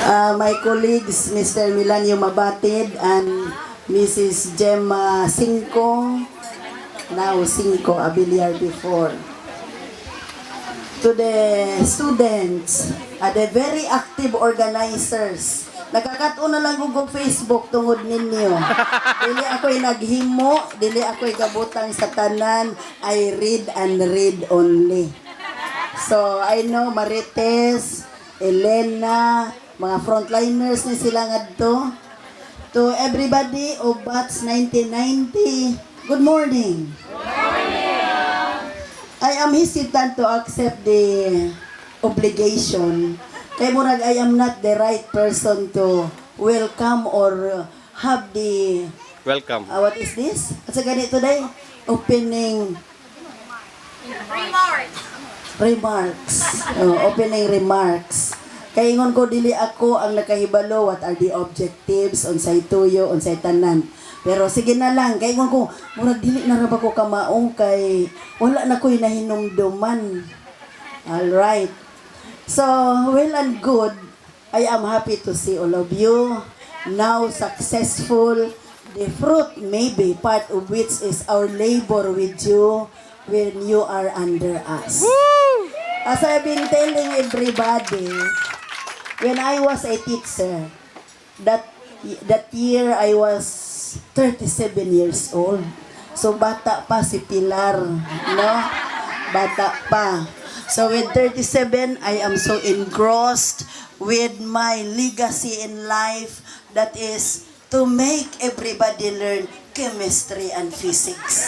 My colleagues, Mr. Milanio Mabatid and Mrs. Gemma Cinco, now Cinco, Abiliar before. To the students, the very active organizers, nakakatuon na lang Google Facebook tungod ninyo. Dili ako'y naghimo, dili ako'y kabutang sa tanan, I read and read only. So, I know Marites, Elena, mga frontliners ni sila ngadto. To everybody of Batch 1990, good morning. I am hesitant to accept the obligation. Kaya murag I am not the right person to welcome or have the... Welcome. What is this? At sa ganito today, opening... Remarks. Opening remarks. Kaya ingon ko, dili ako ang nakahibalo what are the objectives, unsay tuyo, unsay tanan. Pero sige na lang, kaya ingon ko, murag dili na raba ko kamaong kay wala na ko'y nahinumduman. Alright. So, well and good, I am happy to see all of you now successful. The fruit may be part of which is our labor with you when you are under us. As I've been telling everybody, when I was a teacher, that year I was 37 years old. So bata pa si Pilar, no? Bata pa. So with 37, I am so engrossed with my legacy in life, that is to make everybody learn chemistry and physics.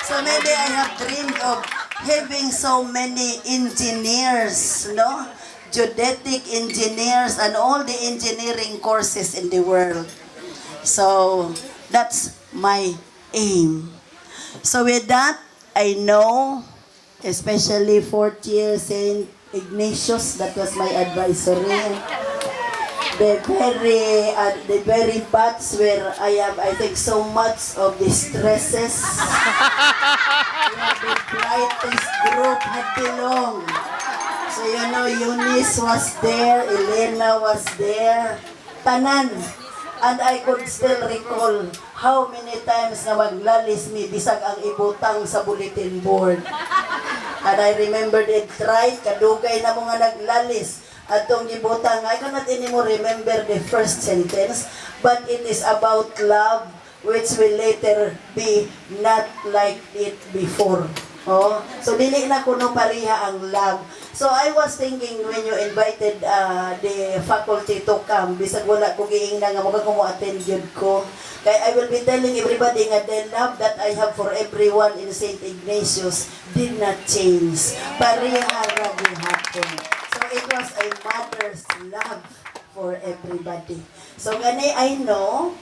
So maybe I have dreamed of having so many engineers, no? Geodetic engineers and all the engineering courses in the world. So that's my aim. So with that, I know, especially fourth year St. Ignatius, that was my advisory. The very batch where I have, I think, so much of the stresses. Where the brightest group had belonged. So you know, Eunice was there, Elena was there, tanan. And I could still recall how many times na maglalis mi bisag ang ibutang sa bulletin board. And I remembered it right, kadugay na mo nga naglalis. Atong gibutang, I cannot anymore remember the first sentence, but it is about love, which will later be not like it before. Oh, so dili na kuno pariha ang love. So I was thinking when you invited the faculty to come, bisag wala ko giingna nga mga mo attend yun ko. Kaya I will be telling everybody nga the love that I have for everyone in St. Ignatius did not change. Pariha ra gihapon. So it was a mother's love for everybody. So gani I know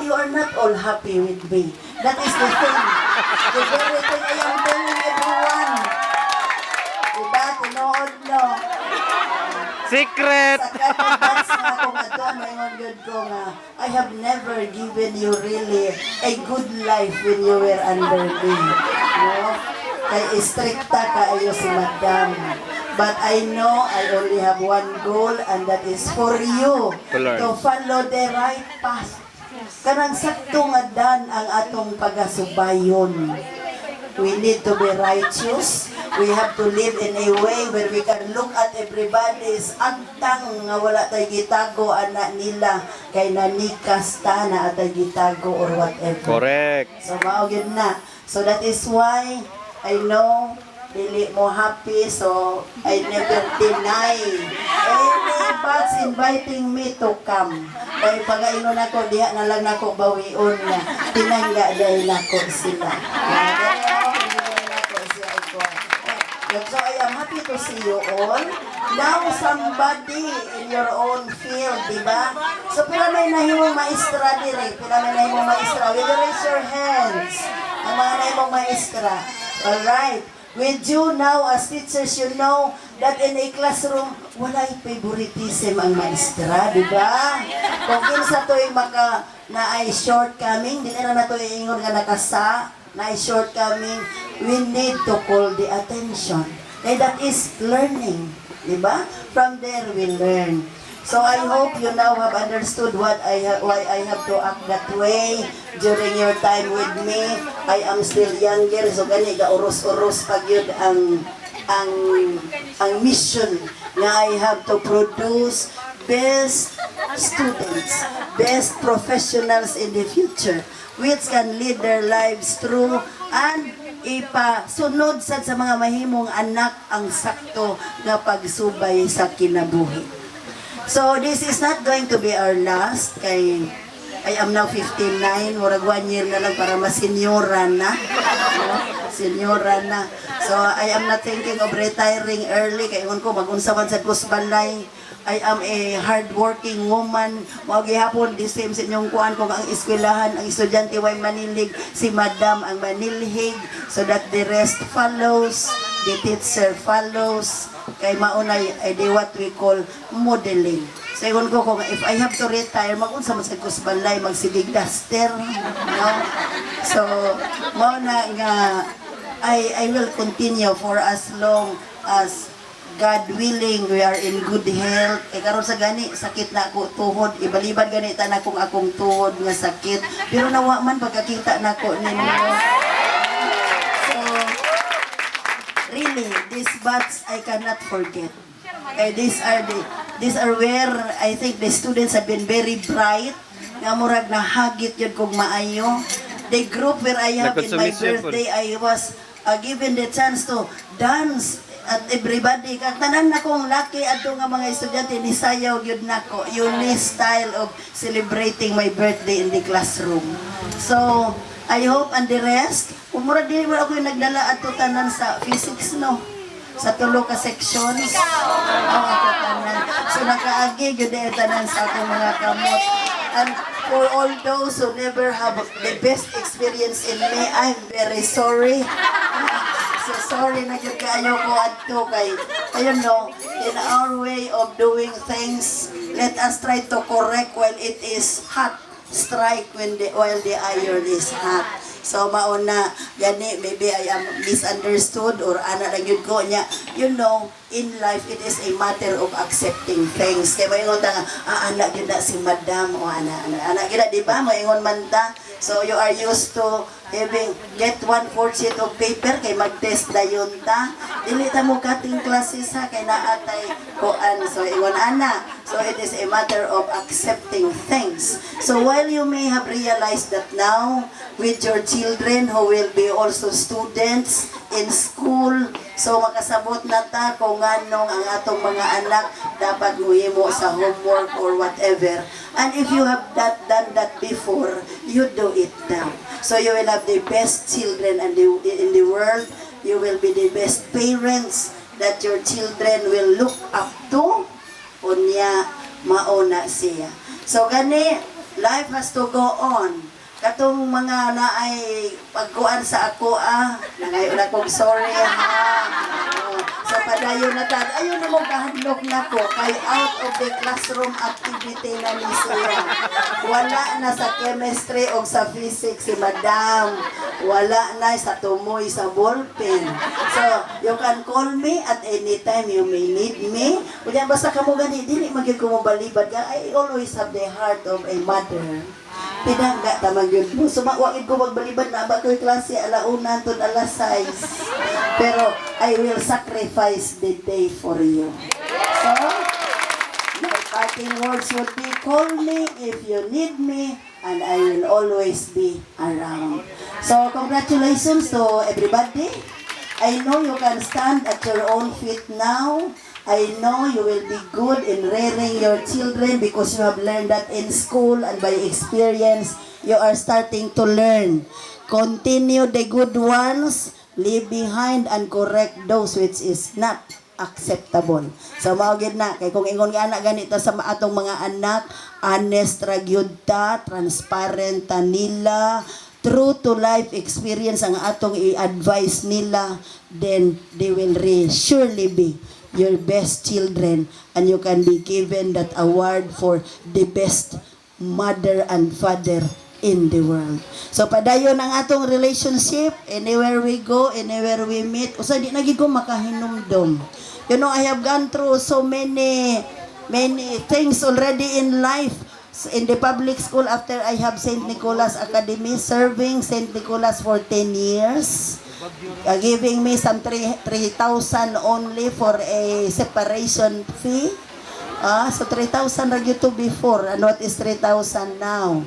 you are not all happy with me. That is the thing. The very thing I am telling everyone. Diba? Tinood, no? Secret! Sa katapats nga kung ato, mayon yun ko nga, I have never given you really a good life when you were under me. No? Kay stricta kaayo si Madam. But I know I only have one goal, and that is for you to follow the right path. Kanang sakto nga dan ang atong pagasubayon. We need to be righteous. We have to live in a way where we can look at everybody's agtang nga wala tay gitago ana nila kay nanikas ta na atay gitago or whatever. Correct. So mao gyud na. So that is why I know dili mo happy, so I never deny any batch inviting me to come. Kaya pag-aingon ako, diha na lang nako bawion nga tinangga dahil nako sila. So I am happy to see you all. Now somebody in your own field, di ba? So pila may nahimong maestra dire, pila may nahimong maestra. Will you raise your hands? Ang mga nahimong maestra. Alright. With you now as teachers, you know that in a classroom, wala'y favoritism ang maestra, di ba? Kung kinsa to'y na ay shortcoming, di na to iingon nga nakasa, na ay shortcoming, we need to call the attention. And that is learning. Diba? From there we learn. So I hope you now have understood why I have to act that way during your time with me. I am still younger, so gani ga uros-uros pag yun ang mission na I have to produce best students, best professionals in the future, which can lead their lives through and ipasunod sad sa mga mahimong anak ang sakto nga pagsubay sa kinabuhi. So this is not going to be our last kay I am now 59, murag 1 year na lang para masenyora na. No? Senyora na. So I am not thinking of retiring early kay ingon ko magunsa man sa kusbalay. I am a hardworking woman. Mao gihapon the same sa inyong kuan kung ang eskwelahan, ang estudyante way manilig, si Madam ang manilhig so that the rest follows, the teacher follows. Kay maunay ay di what we call modeling. So ingon ko kung if I have to retire, magunsa man sa kusbalay, magsigig duster. No? So mauna nga I will continue for as long as God willing, we are in good health. Kay karon sa gani, sakit na ako tuhod. Ibalibad gani ta na akong tuhod nga sakit. Pero nawa man pagkakita na ako ninyo. So, really, these baths I cannot forget. These are where I think the students have been very bright. Nga murag na hagit yun kung maayo. The group where I have in my birthday, I was given the chance to dance at everybody. Tanan na kong lucky ato nga mga estudyante ni sayaw gyud nako. Unique style of celebrating my birthday in the classroom. So, I hope and the rest, umura din mo ako yung nagdala ato tanan sa physics, no? Sa tulo ka sections. Ato tanan. So, nakaagi gyud tanan sa atong mga kamot. And for all those who never have the best experience in me, I'm very sorry. So sorry na yun kayo ko adto kay ayun no, in our way of doing things, let us try to correct while it is hot, strike while the iron is hot. So mauna gani maybe I am misunderstood or ana lang yun ko nya, you know, in life it is a matter of accepting things. Kay maingon ta nga ana gyud na si Madam o ana gyud di ba maingon man ta. So you are used to having get 1/4 sheet of paper kay mag-test dayon ta. Dili ta mo cutting classes ha kay naatay kuan. So ingon ana. So it is a matter of accepting things. So while you may have realized that now with your children who will be also students in school, so makasabot na ta kung nganong ang atong mga anak dapat muhimo sa homework or whatever. And if you have done that before, you do it now. So you will have the best children in the world. You will be the best parents that your children will look up to. Unya mauna siya. So gani, life has to go on. Katong mga naay pagkuan sa ako nangayon akong sorry so padayon na tad ayon na mo kahadlok nako kay out of the classroom activity na ni siya. Wala na sa chemistry o sa physics si Madam. Wala na sa tumoy sa ballpen. So you can call me at any time you may need me. Unya basta kamo gani dili magyud ko mo balibad ka. I always have the heart of a mother. Pinangga tamang yun mo. Sumawagin ko magbalibad na ba ko'y klase alauna to alas 6. Pero I will sacrifice the day for you. So, my parting words would be, call me if you need me and I will always be around. So, congratulations to everybody. I know you can stand at your own feet now. I know you will be good in rearing your children because you have learned that in school and by experience, you are starting to learn. Continue the good ones, leave behind and correct those which is not acceptable. So maugid na kay kung ingon nga anak ganito sa atong mga anak, honest ra gyud ta, transparent ta nila, true to life experience ang atong i-advise nila, then they will surely be your best children and you can be given that award for the best mother and father in the world. So padayon ang atong relationship, anywhere we go, anywhere we meet, usa di na gid ko makahinumdom. You know, I have gone through so many things already in life. In the public school, after I have St. Nicholas Academy, serving St. Nicholas for 10 years, giving me some 3,000 only for a separation fee. So 3,000 ra gyud to before, and what is 3,000 now?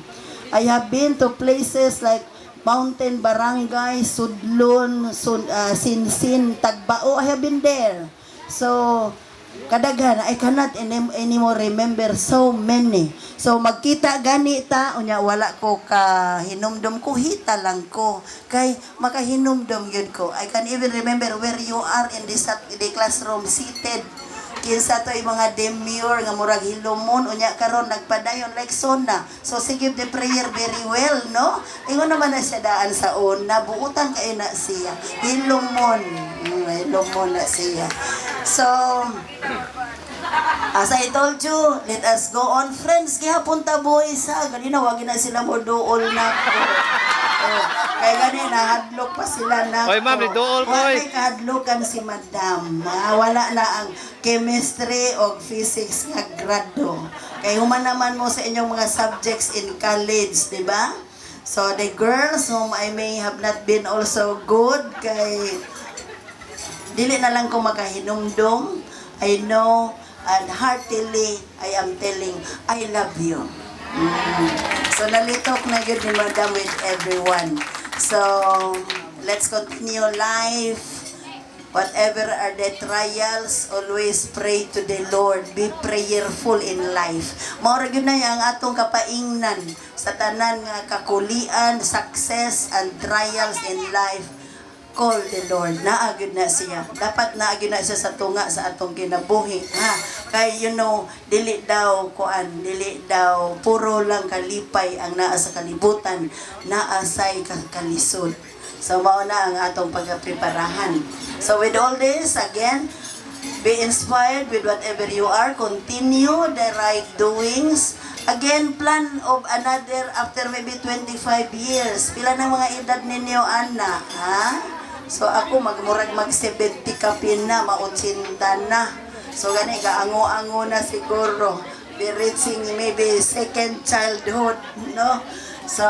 I have been to places like Mountain Barangay, Sudlon, Sinsin, Tagbao. I have been there. So, kadaghan, I cannot anymore remember so many. So, magkita ganita, unya wala ko ka hinumdum ko, hita lang ko. Kay makahinumdum yun ko. I can even remember where you are in the classroom seated. Kinsa to yung mga demure nga murag hilumon unya karon nagpadayon like sona. So sige the prayer very well, no? Ingon naman na siya daan sa una, buutan kay na siya. Hilumon. Hilumon na siya. So as I told you, let us go on friends. Gihapon ta boys ha. Ganina wag na sila mo duol na ko. Kaya gani, nahadlok pa sila na. Oy, ma'am, liduol ko. Wala kahadlokan si madam. Wala na ang chemistry o physics nga grado. Kaya human naman mo sa inyong mga subjects in college, di ba? So, the girls whom I may have not been also good, kay dili na lang ko makahinumdum. I know and heartily I am telling, I love you. So nalitok na yun ni Madam with everyone. So let's continue life. Whatever are the trials, always pray to the Lord. Be prayerful in life. Maura yun na yung atong kapaingnan sa tanan nga kakulian, success and trials in life. Call the Lord. Naagid na siya. Dapat naagid na siya sa tunga sa atong kinabuhi. Ha? Kaya dili daw puro lang kalipay ang naa sa kalibutan, naasay kalisod. So mao na ang atong pagpreparahan. So with all this, again, be inspired with whatever you are. Continue the right doings. Again, plan of another after maybe 25 years. Pila na mga edad ninyo, Ana? Ha? So ako magmurag mag-70 kapin na, mautsinta na. So gani, gaango-ango na siguro. Be reaching maybe second childhood, no? So